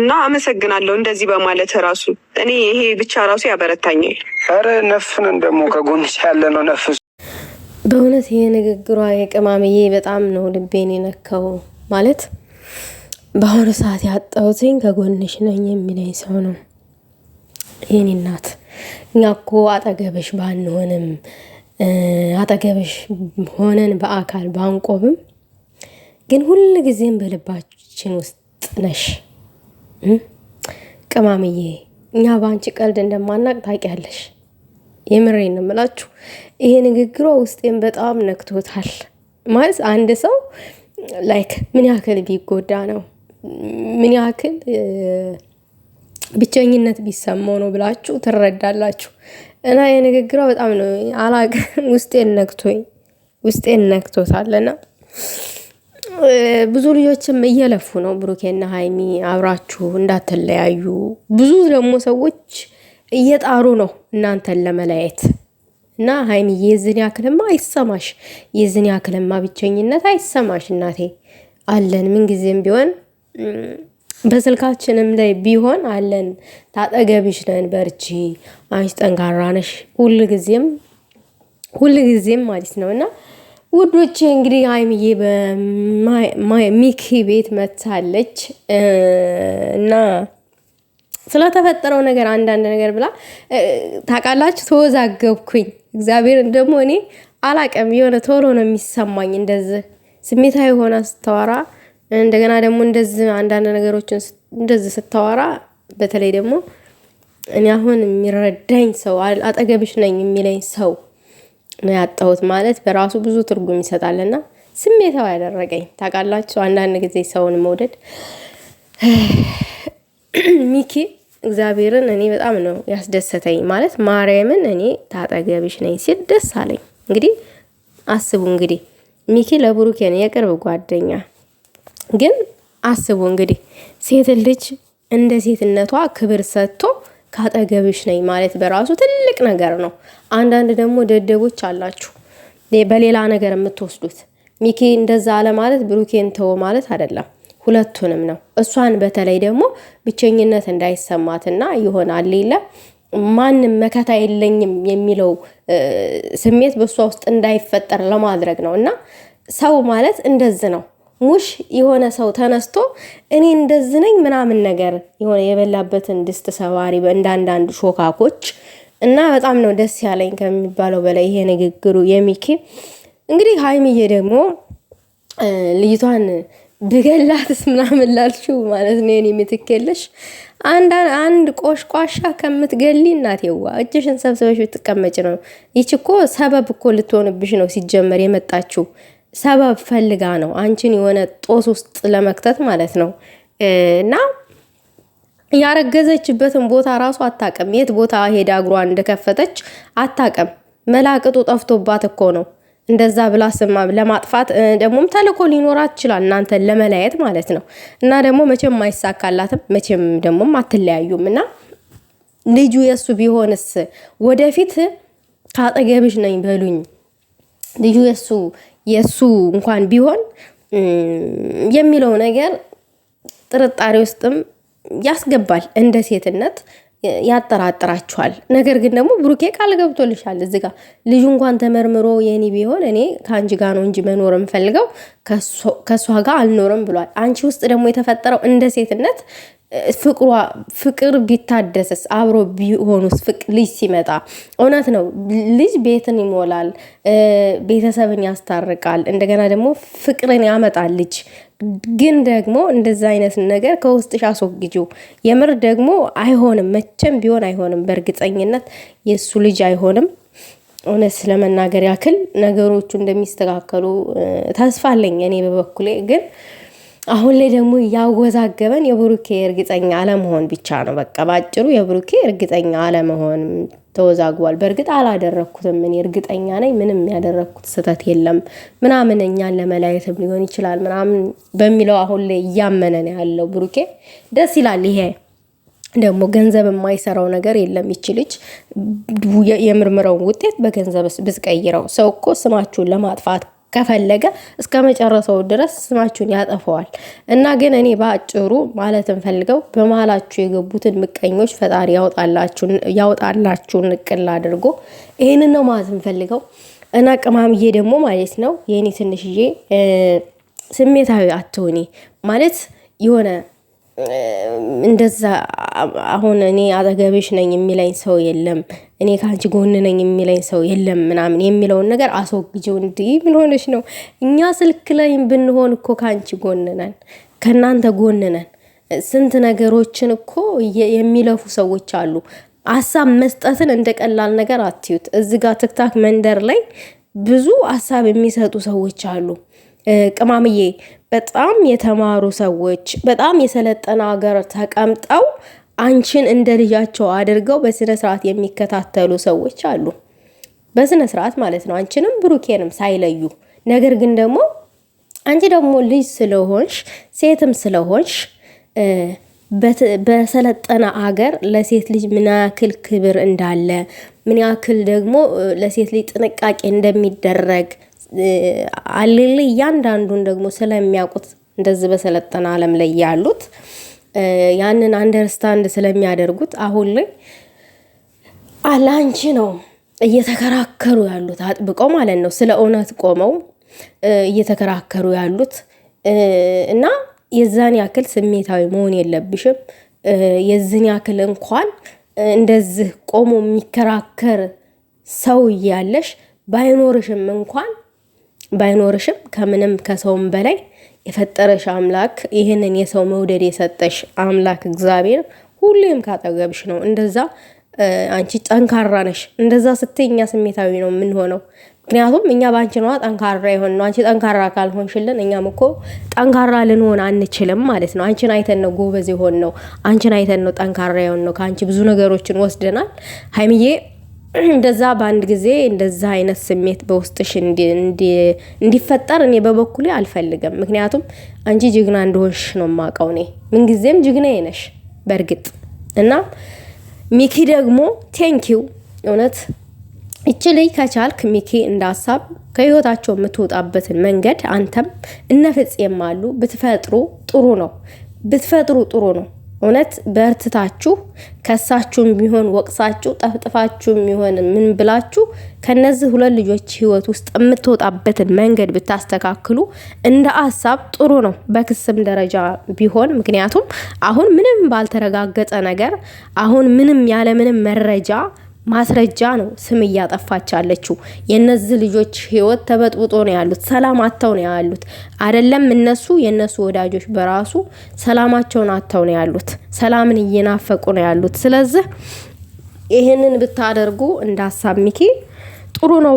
እና አመሰግናለሁ እንደዚህ በማለት ራሱ እኔ ይሄ ብቻ ራሱ ያበረታኛል። አረ ነፍን ደግሞ ከጎንሽ ያለ ነው ነፍስ። በእውነት ይሄ ንግግሯ የቅማምዬ በጣም ነው ልቤን የነካው። ማለት በአሁኑ ሰዓት ያጣሁትኝ ከጎንሽ ነኝ የሚለኝ ሰው ነው። የኔ እናት እኛ እኮ አጠገብሽ ባንሆንም አጠገብሽ ሆነን በአካል ባንቆብም ግን ሁል ጊዜም በልባችን ውስጥ ነሽ ቅማምዬ። እኛ በአንቺ ቀልድ እንደማናቅ ታውቂያለሽ። የምሬን ነው የምላችሁ። ይሄ ንግግሯ ውስጤን በጣም ነክቶታል። ማለት አንድ ሰው ላይክ ምን ያክል ቢጎዳ ነው ምን ያክል ብቸኝነት ቢሰማው ነው ብላችሁ ትረዳላችሁ። እና የንግግሯ በጣም ነው አላውቅም ውስጤን ነክቶታልና ብዙ ልጆችም እየለፉ ነው ብሩኬና ሀይሚ አብራችሁ እንዳትለያዩ። ብዙ ደግሞ ሰዎች እየጣሩ ነው እናንተን ለመለያየት። እና ሀይሚ የዝን ያክልማ አይሰማሽ፣ የዝን ያክልማ ብቸኝነት አይሰማሽ እናቴ። አለን ምን ጊዜም ቢሆን በስልካችንም ላይ ቢሆን አለን፣ ታጠገብሽ ነን። በርቺ፣ አንቺ ጠንካራ ነሽ ሁል ጊዜም ማለት ነው። እና ውዶቼ እንግዲህ ሀይሚዬ በሚኪ ቤት መታለች እና ስለተፈጠረው ነገር አንዳንድ ነገር ብላ ታውቃላችሁ፣ ተወዛገብኩኝ። እግዚአብሔርን ደግሞ እኔ አላቀም የሆነ ቶሎ ነው የሚሰማኝ እንደዚህ ስሜታዊ ሆና ስታወራ፣ እንደገና ደግሞ እንደዚህ አንዳንድ ነገሮችን እንደዚህ ስታወራ፣ በተለይ ደግሞ እኔ አሁን የሚረዳኝ ሰው አጠገብሽ ነኝ የሚለኝ ሰው ነው ያጣሁት ማለት በራሱ ብዙ ትርጉም ይሰጣልና ስሜታዊ ያደረገኝ ታውቃላችሁ። አንዳንድ ጊዜ ሰውን መውደድ ሚኪ እግዚአብሔርን እኔ በጣም ነው ያስደሰተኝ። ማለት ማርያምን እኔ ታጠገብሽ ነኝ ሲል ደስ አለኝ። እንግዲህ አስቡ እንግዲህ ሚኪ ለብሩኬ ነው የቅርብ ጓደኛ፣ ግን አስቡ እንግዲህ ሴት ልጅ እንደ ሴትነቷ ክብር ሰጥቶ ካጠገብሽ ነኝ ማለት በራሱ ትልቅ ነገር ነው። አንዳንድ ደግሞ ደደቦች አላችሁ በሌላ ነገር የምትወስዱት። ሚኪ እንደዛ አለ ማለት ብሩኬን ተወ ማለት አይደለም፣ ሁለቱንም ነው። እሷን በተለይ ደግሞ ብቸኝነት እንዳይሰማትና ይሆናል ሌላ ማንም መከታ የለኝም የሚለው ስሜት በእሷ ውስጥ እንዳይፈጠር ለማድረግ ነው። እና ሰው ማለት እንደዚህ ነው። ሙሽ የሆነ ሰው ተነስቶ እኔ እንደዚህ ነኝ ምናምን ነገር የሆነ የበላበትን ድስት ሰባሪ እንዳንዳንድ ሾካኮች። እና በጣም ነው ደስ ያለኝ ከሚባለው በላይ ይሄ ንግግሩ የሚኪ። እንግዲህ ሀይሚዬ ደግሞ ልጅቷን ብገላትስ ምናምን ላልሽው ማለት ነው የኔ ምትከለሽ አንድ ቆሽቋሻ ከምትገሊ እናቴዋ እጅሽን ሰብስበሽ ብትቀመጭ ነው። ይች እኮ ሰበብ እኮ ልትሆንብሽ ነው ሲጀመር የመጣችው ሰበብ ፈልጋ ነው አንቺን የሆነ ጦስ ውስጥ ለመክተት ማለት ነው። እና ያረገዘችበትን ቦታ ራሱ አታቀም፣ የት ቦታ ሄዳ እግሯን እንደከፈተች አታቀም። መላቅጡ ጠፍቶባት እኮ ነው እንደዛ ብላ ስማ ለማጥፋት ደግሞም ተልኮ ሊኖራት ይችላል እናንተን ለመለያየት ማለት ነው። እና ደግሞ መቼም አይሳካላትም፣ መቼም ደግሞ አትለያዩም። እና ልጁ የሱ ቢሆንስ ወደፊት ካጠገብሽ ነኝ በሉኝ ልጁ የሱ እንኳን ቢሆን የሚለው ነገር ጥርጣሬ ውስጥም ያስገባል፣ እንደ ሴትነት ያጠራጥራችኋል። ነገር ግን ደግሞ ብሩኬ ቃል ገብቶልሻል እዚህ ጋር ልጁ እንኳን ተመርምሮ የኔ ቢሆን እኔ ከአንቺ ጋር ነው እንጂ መኖር የምፈልገው ከሷ ጋር አልኖርም ብሏል። አንቺ ውስጥ ደግሞ የተፈጠረው እንደ ሴትነት ፍቅር ቢታደስስ አብሮ ቢሆኑስ ልጅ ሲመጣ እውነት ነው ልጅ ቤትን ይሞላል፣ ቤተሰብን ያስታርቃል፣ እንደገና ደግሞ ፍቅርን ያመጣል ልጅ። ግን ደግሞ እንደዛ አይነት ነገር ከውስጥሽ አስወግጂው። የምር ደግሞ አይሆንም፣ መቼም ቢሆን አይሆንም። በእርግጠኝነት የሱ ልጅ አይሆንም። እውነት ስለመናገር ያክል ነገሮቹ እንደሚስተካከሉ ተስፋ አለኝ እኔ በበኩሌ። ግን አሁን ላይ ደግሞ ያወዛገበን የብሩኬ እርግጠኛ አለመሆን ብቻ ነው። በቃ ባጭሩ የብሩኬ እርግጠኛ አለመሆን ተወዛግቧል። በእርግጥ አላደረኩትም እኔ እርግጠኛ ነኝ፣ ምንም ያደረኩት ስህተት የለም ምናምን እኛን ለመለያየትም ሊሆን ይችላል ምናምን በሚለው አሁን ላይ እያመነ ነው ያለው ብሩኬ። ደስ ይላል። ይሄ ደግሞ ገንዘብ የማይሰራው ነገር የለም። ይችልች የምርመራውን ውጤት በገንዘብ ብትቀይረው። ሰው እኮ ስማችሁን ለማጥፋት ከፈለገ እስከ መጨረሻው ድረስ ስማችሁን ያጠፋዋል። እና ግን እኔ በአጭሩ ማለት እንፈልገው በመሀላችሁ የገቡትን ምቀኞች ፈጣሪ ያውጣላችሁ ንቅል አድርጎ ይሄንን ነው ማለት እንፈልገው። እና ቅማምዬ ደግሞ ማለት ነው የኔ ትንሽዬ ስሜታዊ አትሆኒ ማለት የሆነ እንደዛ አሁን እኔ አጠገብሽ ነኝ የሚለኝ ሰው የለም፣ እኔ ካንቺ ጎን ነኝ የሚለኝ ሰው የለም ምናምን የሚለውን ነገር አስወግጂው። እንዲህ ምን ሆነሽ ነው? እኛ ስልክ ላይ ብንሆን እኮ ካንቺ ጎን ነን፣ ከናንተ ጎን ነን። ስንት ነገሮችን እኮ የሚለፉ ሰዎች አሉ። ሀሳብ መስጠትን እንደ ቀላል ነገር አትዩት። እዚህ ጋር ትክታክ መንደር ላይ ብዙ ሀሳብ የሚሰጡ ሰዎች አሉ። ቅማምዬ በጣም የተማሩ ሰዎች በጣም የሰለጠነ ሀገር ተቀምጠው አንቺን እንደ ልጃቸው አድርገው በስነ ስርዓት የሚከታተሉ ሰዎች አሉ። በስነ ስርዓት ማለት ነው፣ አንቺንም ብሩኬንም ሳይለዩ። ነገር ግን ደግሞ አንቺ ደግሞ ልጅ ስለሆንሽ ሴትም ስለሆንሽ በሰለጠነ አገር ለሴት ልጅ ምን ያክል ክብር እንዳለ ምን ያክል ደግሞ ለሴት ልጅ ጥንቃቄ እንደሚደረግ አለለ እያንዳንዱን ደግሞ ስለሚያውቁት እንደዚህ በሰለጠነ ዓለም ላይ ያሉት ያንን አንደርስታንድ ስለሚያደርጉት አሁን ላይ አላንቺ ነው እየተከራከሩ ያሉት አጥብቀው ማለት ነው። ስለ እውነት ቆመው እየተከራከሩ ያሉት እና የዛን ያክል ስሜታዊ መሆን የለብሽም። የዝን ያክል እንኳን እንደዚህ ቆሞ የሚከራከር ሰው እያለሽ ባይኖርሽም ከምንም ከሰውም በላይ የፈጠረሽ አምላክ ይህንን የሰው መውደድ የሰጠሽ አምላክ እግዚአብሔር ሁሌም ካጠገብሽ ነው። እንደዛ አንቺ ጠንካራ ነሽ። እንደዛ ስትይ እኛ ስሜታዊ ነው የምንሆነው። ምክንያቱም እኛ ባንቺ ነው ጠንካራ ይሆን ነው። አንቺ ጠንካራ ካልሆንሽልን እኛም እኮ ጠንካራ ልንሆን አንችልም ማለት ነው። አንቺን አይተን ነው ጎበዝ ይሆን ነው። አንቺን አይተን ነው ጠንካራ ይሆን ነው። ከአንቺ ብዙ ነገሮችን ወስደናል። ሀይሚዬ እንደዛ በአንድ ጊዜ እንደዛ አይነት ስሜት በውስጥሽ እንዲፈጠር እኔ በበኩሌ አልፈልግም። ምክንያቱም አንቺ ጅግና እንደሆንሽ ነው የማውቀው። እኔ ምንጊዜም ጅግና ነሽ በእርግጥ። እና ሚኪ ደግሞ ቴንኪው እውነት እቺ ልጅ ከቻልክ ሚኪ እንደ ሀሳብ ከህይወታቸው የምትወጣበትን መንገድ አንተም እነፍጽም አሉ ብትፈጥሩ ጥሩ ነው። እውነት በርትታችሁ ከሳችሁም ቢሆን ወቅሳችሁ ጠፍጥፋችሁም ቢሆን ምን ብላችሁ ከነዚህ ሁለት ልጆች ህይወት ውስጥ የምትወጣበትን መንገድ ብታስተካክሉ እንደ ሀሳብ ጥሩ ነው፣ በክስም ደረጃ ቢሆን። ምክንያቱም አሁን ምንም ባልተረጋገጠ ነገር አሁን ምንም ያለ ምንም መረጃ ማስረጃ ነው ስም እያጠፋች ያለችው። የነዚህ ልጆች ህይወት ተበጥብጦ ነው ያሉት፣ ሰላም አጥተው ነው ያሉት። አይደለም እነሱ የነሱ ወዳጆች በራሱ ሰላማቸውን አጥተው ነው ያሉት፣ ሰላምን እየናፈቁ ነው ያሉት። ስለዚህ ይሄንን ብታደርጉ እንደ ሀሳብ ሚኪ ጥሩ ነው።